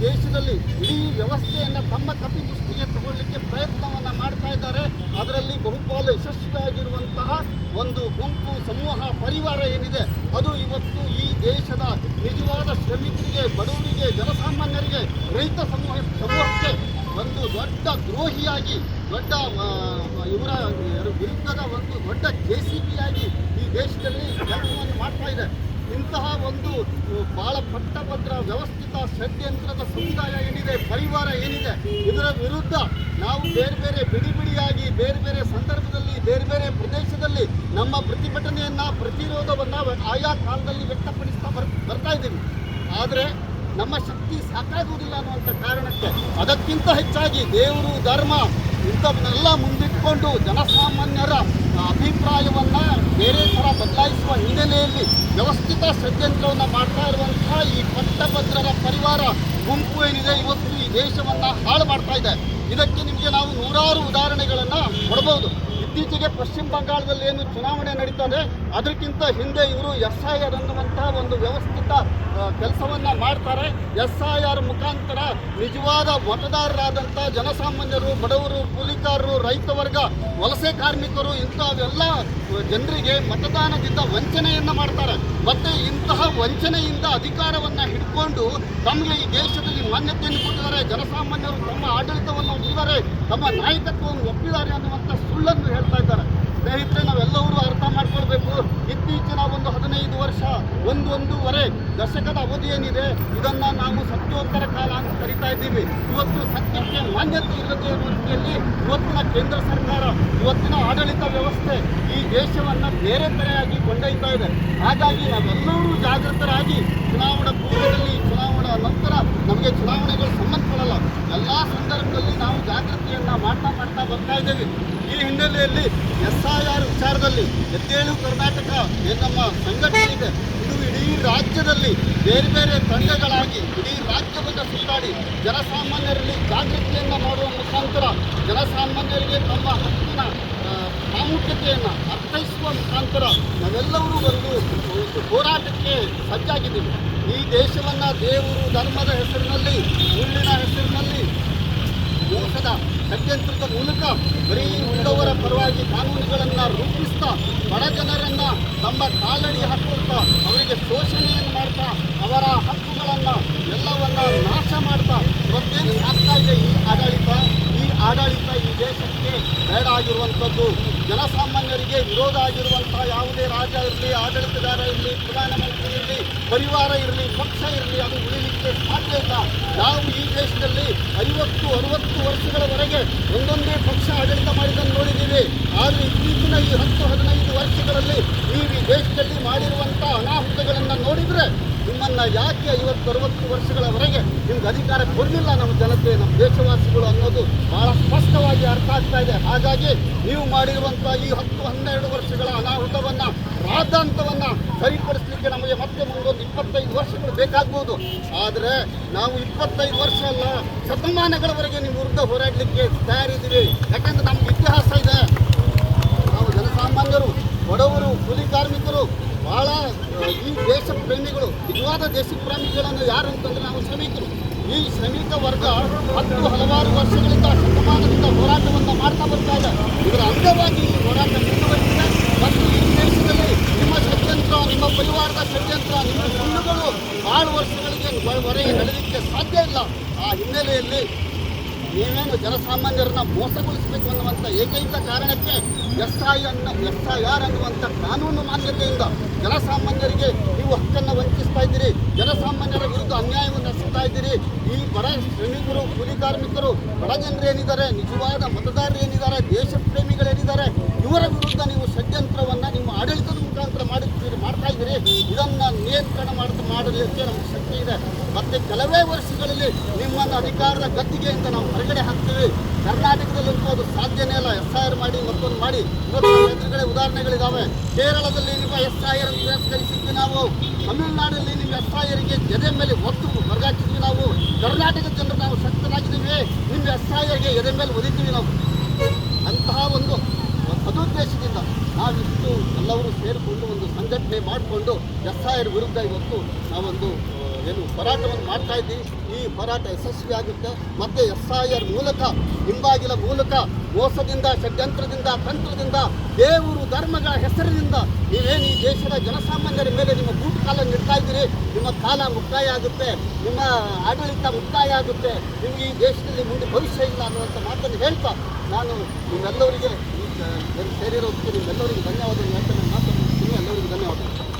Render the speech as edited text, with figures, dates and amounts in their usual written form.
ದೇಶದಲ್ಲಿ ಇಡೀ ವ್ಯವಸ್ಥೆಯನ್ನು ತಮ್ಮ ಕಪಿಮುಷ್ಟಿಗೆ ತಗೊಳ್ಳಿಕ್ಕೆ ಪ್ರಯತ್ನವನ್ನು ಮಾಡ್ತಾ ಇದ್ದಾರೆ. ಅದರಲ್ಲಿ ಬಹುಪಾಲು ಯಶಸ್ವಿಯಾಗಿರುವಂತಹ ಒಂದು ಗುಂಪು, ಸಮೂಹ, ಪರಿವಾರ ಏನಿದೆ ಅದು ಇವತ್ತು ಈ ದೇಶದ ನಿಜವಾದ ಶ್ರಮಿಕರಿಗೆ, ಬಡವರಿಗೆ, ಜನಸಾಮಾನ್ಯರಿಗೆ, ರೈತ ಸಮೂಹಕ್ಕೆ ಒಂದು ದೊಡ್ಡ ದ್ರೋಹಿಯಾಗಿ, ದೊಡ್ಡ ಇವರ ವಿರುದ್ಧದ ಒಂದು ದೊಡ್ಡ JCB ಈ ದೇಶದಲ್ಲಿ ಕೆಲಸವನ್ನು ಮಾಡ್ತಾ ಇದೆ. ಇಂತಹ ಒಂದು ಬಹಳ ಪಟ್ಟಭದ್ರ ವ್ಯವಸ್ಥಿತ ಷಡ್ಯಂತ್ರದ ಸಮುದಾಯ ಏನಿದೆ, ಪರಿವಾರ ಏನಿದೆ, ಇದರ ವಿರುದ್ಧ ನಾವು ಬೇರೆ ಬೇರೆ ಬಿಡಿಯಾಗಿ ಬೇರೆ ಬೇರೆ ಸಂದರ್ಭದಲ್ಲಿ ಬೇರೆ ಬೇರೆ ಪ್ರದೇಶದಲ್ಲಿ ನಮ್ಮ ಪ್ರತಿಭಟನೆಯನ್ನು, ಪ್ರತಿರೋಧವನ್ನು ಆಯಾ ಕಾಲದಲ್ಲಿ ವ್ಯಕ್ತಪಡಿಸ್ತಾ ಬರ್ತಾ ಇದ್ದೀವಿ. ಆದರೆ ನಮ್ಮ ಶಕ್ತಿ ಸಾಕಾಗುವುದಿಲ್ಲ ಅನ್ನುವಂಥ ಕಾರಣಕ್ಕೆ ಅದಕ್ಕಿಂತ ಹೆಚ್ಚಾಗಿ ದೇವರು, ಧರ್ಮ ಇಂಥವನ್ನೆಲ್ಲ ಮುಂದಿಟ್ಕೊಂಡು ಜನಸಾಮಾನ್ಯರ ಅಭಿಪ್ರಾಯವನ್ನು ಬೇರೆ ಥರ ಬದಲಾಯಿಸುವ ಹಿನ್ನೆಲೆಯಲ್ಲಿ ವ್ಯವಸ್ಥಿತ ಷಡ್ಯಂತ್ರವನ್ನು ಮಾಡ್ತಾ ಇರುವಂತಹ ಈ ಪಟ್ಟಭದ್ರರ ಪರಿವಾರ ಗುಂಪು ಏನಿದೆ ಇವತ್ತು ಈ ದೇಶವನ್ನು ಹಾಳು ಮಾಡ್ತಾ ಇದೆ. ಇದಕ್ಕೆ ನಿಮಗೆ ನಾವು ನೂರಾರು ಉದಾಹರಣೆಗಳನ್ನು ಕೊಡಬಹುದು. ಇತ್ತೀಚೆಗೆ ಪಶ್ಚಿಮ ಬಂಗಾಳದಲ್ಲಿ ಏನು ಚುನಾವಣೆ ನಡೀತದೆ ಅದಕ್ಕಿಂತ ಹಿಂದೆ ಇವರು SIR ಅನ್ನುವಂತಹ ಒಂದು ವ್ಯವಸ್ಥಿತ ಕೆಲಸವನ್ನು ಮಾಡ್ತಾರೆ. SIR ಮುಖಾಂತರ ನಿಜವಾದ ಮತದಾರರಾದಂಥ ಜನಸಾಮಾನ್ಯರು, ಬಡವರು, ಕೂಲಿಕಾರರು, ರೈತ ವರ್ಗ, ವಲಸೆ ಕಾರ್ಮಿಕರು ಇಂಥವೆಲ್ಲ ಜನರಿಗೆ ಮತದಾನದಿಂದ ವಂಚನೆಯನ್ನು ಮಾಡ್ತಾರೆ. ಮತ್ತು ಇಂತಹ ವಂಚನೆಯಿಂದ ಅಧಿಕಾರವನ್ನು ಹಿಡ್ಕೊಂಡು ತಮಗೆ ಈ ದೇಶದಲ್ಲಿ ಮಾನ್ಯತೆಯನ್ನು ಕೊಟ್ಟಿದ್ದಾರೆ. ಜನಸಾಮಾನ್ಯರು ತಮ್ಮ ಆಡಳಿತವನ್ನು ಒಪ್ಪಿದ್ದಾರೆ, ತಮ್ಮ ನಾಯಕತ್ವವನ್ನು ಒಪ್ಪಿದ್ದಾರೆ ಅನ್ನುವಂಥ ಸುಳ್ಳನ್ನು ಹೇಳ್ತಾ ಇದ್ದಾರೆ. ಸ್ನೇಹಿತರೆ, ನಾವೆಲ್ಲರೂ ಅರ್ಥ ಮಾಡ್ಕೊಳ್ಬೇಕು. ಇತ್ತೀಚಿನ ಒಂದು 15 ವರ್ಷ, ಒಂದೂವರೆ ದಶಕದ ಅವಧಿ ಏನಿದೆ ಇದನ್ನು ನಾವು ಸತ್ಯೋತ್ತರ ಕಾಲ ಅಂತ ಕರಿತಾ ಇದ್ದೀವಿ. ಇವತ್ತು ಸತ್ಯಕ್ಕೆ ಮಾನ್ಯತೆ ಇಲ್ಲದೆ ಇರುವ ರೀತಿಯಲ್ಲಿ ಇವತ್ತಿನ ಕೇಂದ್ರ ಸರ್ಕಾರ, ಇವತ್ತಿನ ಆಡಳಿತ ವ್ಯವಸ್ಥೆ ಈ ದೇಶವನ್ನು ಬೇರೆ ತರೆಯಾಗಿ ಕೊಂಡೊಯ್ತಾ ಇದೆ. ಹಾಗಾಗಿ ನಾವೆಲ್ಲರೂ ಜಾಗೃತರಾಗಿ ಚುನಾವಣಾ ಪೂರ್ವದಲ್ಲಿ, ಚುನಾವಣಾ ನಂತರ ನಮಗೆ ಚುನಾವಣೆಗಳು ಸಂಬಂಧಪಡಲ್ಲ, ಎಲ್ಲ ಸಂದರ್ಭದಲ್ಲಿ ನಾವು ಜಾಗೃತಿಯನ್ನು ಮಾಡ್ತಾ ಬರ್ತಾ ಇದ್ದೇವೆ. ಈ ಹಿನ್ನೆಲೆಯಲ್ಲಿ SIR ವಿಚಾರದಲ್ಲಿ ಎದ್ದೇಳು ಕರ್ನಾಟಕ ಏನು ನಮ್ಮ ಸಂಘಟನೆ ಇದೆ, ಇದು ಇಡೀ ರಾಜ್ಯದಲ್ಲಿ ಬೇರೆ ಬೇರೆ ತಂಡಗಳಾಗಿ ಇಡೀ ರಾಜ್ಯವನ್ನು ಸುತ್ತಾಡಿ ಜನಸಾಮಾನ್ಯರಲ್ಲಿ ಜಾಗೃತಿಯನ್ನು ಮಾಡುವ ಮುಖಾಂತರ ಜನಸಾಮಾನ್ಯರಿಗೆ ತಮ್ಮ ಹಕ್ಕಿನ ಪ್ರಾಮುಖ್ಯತೆಯನ್ನು ಅರ್ಥೈಸುವ ಮುಖಾಂತರ ನಾವೆಲ್ಲರೂ ಒಂದು ಹೋರಾಟಕ್ಕೆ ಸಜ್ಜಾಗಿದ್ದೀವಿ. ಈ ದೇಶವನ್ನು ದೇವರು, ಧರ್ಮದ ಹೆಸರಿನಲ್ಲಿ, ಮುಳ್ಳಿನ ಹೆಸರಿನಲ್ಲಿ, ಮೋಸದ ಷಡ್ಯಂತ್ರದ ಮೂಲಕ ಬರೀ ಉಳ್ಳವರ ಪರವಾಗಿ ಕಾನೂನುಗಳನ್ನು ರೂಪಿಸ್ತಾ ಬಡ ಜನರನ್ನು ತಮ್ಮ ಕಾಲಡಿ ಹಾಕ್ಕೊಳ್ತಾ ಅವರಿಗೆ ಶೋಷಣೆಯನ್ನು ಮಾಡ್ತಾ ಅವರ ಹಕ್ಕುಗಳನ್ನು ಎಲ್ಲವನ್ನು ನಾಶ ಮಾಡ್ತಾ ಇವತ್ತೇನು ಆಗ್ತಾ ಇದೆ ಈ ಆಡಳಿತ ಈ ದೇಶಕ್ಕೆ ಬೇಡ ಆಗಿರುವಂಥದ್ದು. ಜನಸಾಮಾನ್ಯರಿಗೆ ವಿರೋಧ ಆಗಿರುವಂತಹ ಯಾವುದೇ ರಾಜ ಇರಲಿ, ಆಡಳಿತಗಾರ ಇರಲಿ, ಪ್ರಧಾನಮಂತ್ರಿ ಇರಲಿ, ಪರಿವಾರ ಇರಲಿ, ಪಕ್ಷ ಇರಲಿ, ಅದು ಉಳಿಲಿಕ್ಕೆ ಸಾಧ್ಯ ಇಲ್ಲ. ನಾವು ಈ ದೇಶದಲ್ಲಿ 50-60 ವರ್ಷಗಳವರೆಗೆ ಒಂದೊಂದೇ ಪಕ್ಷ ಆಡಳಿತ ಮಾಡಿದ್ದನ್ನು ನೋಡಿದ್ದೀವಿ. ಆದರೆ ಇತ್ತೀಚಿನ ಈ 10-15 ವರ್ಷಗಳಲ್ಲಿ ಈ ದೇಶದಲ್ಲಿ ಮಾಡಿರುವಂಥ ಅನಾಹುತಗಳನ್ನು ನೋಡಿದರೆ ನಿಮ್ಮನ್ನು ಯಾಕೆ 50-60 ವರ್ಷಗಳವರೆಗೆ ನಿಮ್ಗೆ ಅಧಿಕಾರ ಕೊಡಲಿಲ್ಲ ನಮ್ಮ ಜನತೆ, ನಮ್ಮ ದೇಶವಾಸಿಗಳು ಅನ್ನೋದು ಬಹಳ ಸ್ಪಷ್ಟವಾಗಿ ಅರ್ಥ ಆಗ್ತಾ ಇದೆ. ಹಾಗಾಗಿ ನೀವು ಮಾಡಿರುವಂಥ ಈ 10-12 ವರ್ಷಗಳ ಅನಾಹುತವನ್ನು, ರಾದ್ಧಾಂತವನ್ನು ಸರಿಪಡಿಸಲಿಕ್ಕೆ ನಮಗೆ ಮತ್ತೆ ಮುಂದೊಂದು 25 ವರ್ಷಗಳು ಬೇಕಾಗ್ಬೋದು. ಆದರೆ ನಾವು 25 ವರ್ಷ ಅಲ್ಲ, ಶತಮಾನಗಳವರೆಗೆ ನಿಮ್ಮ ವಿರುದ್ಧ ಹೋರಾಡಲಿಕ್ಕೆ ತಯಾರಿದ್ದೀವಿ. ಯಾಕೆಂದರೆ ನಮ್ಗೆ ಇತಿಹಾಸ ಇದೆ. ನಾವು ಜನಸಾಮಾನ್ಯರು, ಬಡವರು, ಕೂಲಿ ಕಾರ್ಮಿಕರು, ಭಾಳ ಈ ದೇಶ ಪ್ರೇಮಿಗಳು, ನಿಜವಾದ ದೇಶ ಪ್ರೇಮಿಗಳನ್ನು ಯಾರು ಅಂತಂದರೆ ನಾವು ಶ್ರಮಿಕರು. ಈ ಶ್ರಮಿಕ ವರ್ಗ ಹಲವಾರು ವರ್ಷಗಳಿಂದ, ಶತಮಾನದಿಂದ ಹೋರಾಟವನ್ನು ಮಾಡ್ತಾ ಬರ್ತಾ ಇದೆ. ಇದರ ಅಂಗವಾಗಿ ಈ ಹೋರಾಟ ಮುಂದುವರಿಸಿದೆ. ಮತ್ತು ಈ ದೇಶದಲ್ಲಿ ನಿಮ್ಮ ಷಡ್ಯಂತ್ರ, ನಿಮ್ಮ ಪರಿವಾರದ ಷಡ್ಯಂತ್ರ, ನಿಮ್ಮ ಸುಳ್ಳುಗಳು 6 ವರ್ಷಗಳಿಗೆ ಹೊರಗೆ ನಡೆಯಲಿಕ್ಕೆ ಸಾಧ್ಯ ಇಲ್ಲ. ಆ ಹಿನ್ನೆಲೆಯಲ್ಲಿ ನೀವೇನು ಜನಸಾಮಾನ್ಯರನ್ನ ಮೋಸಗೊಳಿಸಬೇಕು ಅನ್ನುವಂಥ ಏಕೈಕ ಕಾರಣಕ್ಕೆ SIR ಅನ್ನುವಂಥ ಕಾನೂನು ಮಾನ್ಯತೆಯಿಂದ ಜನಸಾಮಾನ್ಯರಿಗೆ ನೀವು ಹಕ್ಕನ್ನು ವಂಚಿಸ್ತಾ ಇದ್ದೀರಿ, ಜನಸಾಮಾನ್ಯರ ವಿರುದ್ಧ ಅನ್ಯಾಯವನ್ನು ಎಸಗ್ತಾ ಇದ್ದೀರಿ. ಈ ಬಡ ಶ್ರಮಿಕರು, ಕೂಲಿ ಕಾರ್ಮಿಕರು, ಬಡ ಜನರು ಏನಿದ್ದಾರೆ, ನಿಜವಾದ ಮತದಾರರು ಏನಿದ್ದಾರೆ, ದೇಶ ಪ್ರೇಮಿಗಳೇನಿದ್ದಾರೆ, ಇವರ ವಿರುದ್ಧ ನೀವು ಷಡ್ಯಂತ್ರವನ್ನು ನಿಮ್ಮ ಆಡಳಿತದ ಮುಖಾಂತರ ಮಾಡ್ತಾ ಇದ್ದೀರಿ. ಇದನ್ನು ನಿಯಂತ್ರಣ ಮಾಡಲಿಕ್ಕೆ ನಮಗೆ ಶಕ್ತಿ ಇದೆ. ಮತ್ತು ಕೆಲವೇ ವರ್ಷಗಳಲ್ಲಿ ನಿಮ್ಮನ್ನು ಅಧಿಕಾರದ ಗದ್ದಿಗೆಯಿಂದ ನಾವು ಹೊರಗಡೆ ಹಾಕ್ತೀವಿ. ಕರ್ನಾಟಕದಲ್ಲಂತೂ ಅದು ಸಾಧ್ಯನೇ ಇಲ್ಲ. SIR ಮಾಡಿ ಮತ್ತೊಂದು ಮಾಡಿ ಇವತ್ತು ಎದುರುಗಡೆ ಉದಾಹರಣೆಗಳಿದ್ದಾವೆ. ಕೇರಳದಲ್ಲಿ ನಿಮ್ಮ SIR ತಿರಸ್ಕರಿಸಿದ್ವಿ ನಾವು, ತಮಿಳುನಾಡಲ್ಲಿ ನಿಮ್ಮ SIRಗೆ ಎದೆ ಮೇಲೆ ಒತ್ತು ಹೊರಗಾಕಿದ್ವಿ ನಾವು, ಕರ್ನಾಟಕದ ಜನರು ನಾವು ಶಕ್ತರಾಗಿದ್ದೀವಿ, ನಿಮ್ಮ SIRಗೆ ಎದೆ ಮೇಲೆ ಒದಿತೀವಿ ನಾವು. ಅಂತಹ ಒಂದು ಸದುದ್ದೇಶದಿಂದ ನಾವಿಷ್ಟು ಎಲ್ಲರೂ ಸೇರಿಕೊಂಡು ಒಂದು ಸಂಘಟನೆ ಮಾಡಿಕೊಂಡು SIR ವಿರುದ್ಧ ಇವತ್ತು ನಾವೊಂದು ಹೋರಾಟವನ್ನು ಮಾಡ್ತಾ ಇದ್ದೀವಿ. ಈ ಈ ಹೋರಾಟ ಯಶಸ್ವಿಯಾಗುತ್ತೆ. ಮತ್ತು SIR ಮೂಲಕ, ಹಿಂಬಾಗಿಲ ಮೂಲಕ, ಮೋಸದಿಂದ, ಷಡ್ಯಂತ್ರದಿಂದ, ತಂತ್ರದಿಂದ, ದೇವರು ಧರ್ಮಗಳ ಹೆಸರಿನಿಂದ ನೀವೇನು ಈ ದೇಶದ ಜನಸಾಮಾನ್ಯರ ಮೇಲೆ ನಿಮ್ಮ ಬೂಟು ಕಾಲ ಇಡ್ತಾ ಇದ್ದೀರಿ, ನಿಮ್ಮ ಕಾಲ ಮುಕ್ತಾಯ ಆಗುತ್ತೆ, ನಿಮ್ಮ ಆಡಳಿತ ಮುಕ್ತಾಯ ಆಗುತ್ತೆ, ನಿಮಗೆ ಈ ದೇಶದಲ್ಲಿ ಮುಂದೆ ಭವಿಷ್ಯ ಇಲ್ಲ ಅನ್ನುವಂಥ ಮಾತನ್ನು ಹೇಳ್ತಾ ನಾನು ನಿಮ್ಮೆಲ್ಲವರಿಗೆ ಸೇರಿರೋದಕ್ಕೆ ನಿಮ್ಮೆಲ್ಲವರಿಗೆ ಧನ್ಯವಾದಗಳು ಹೇಳ್ತೇನೆ. ಮಾತನ್ನು ಎಲ್ಲರಿಗೂ ಧನ್ಯವಾದಗಳು.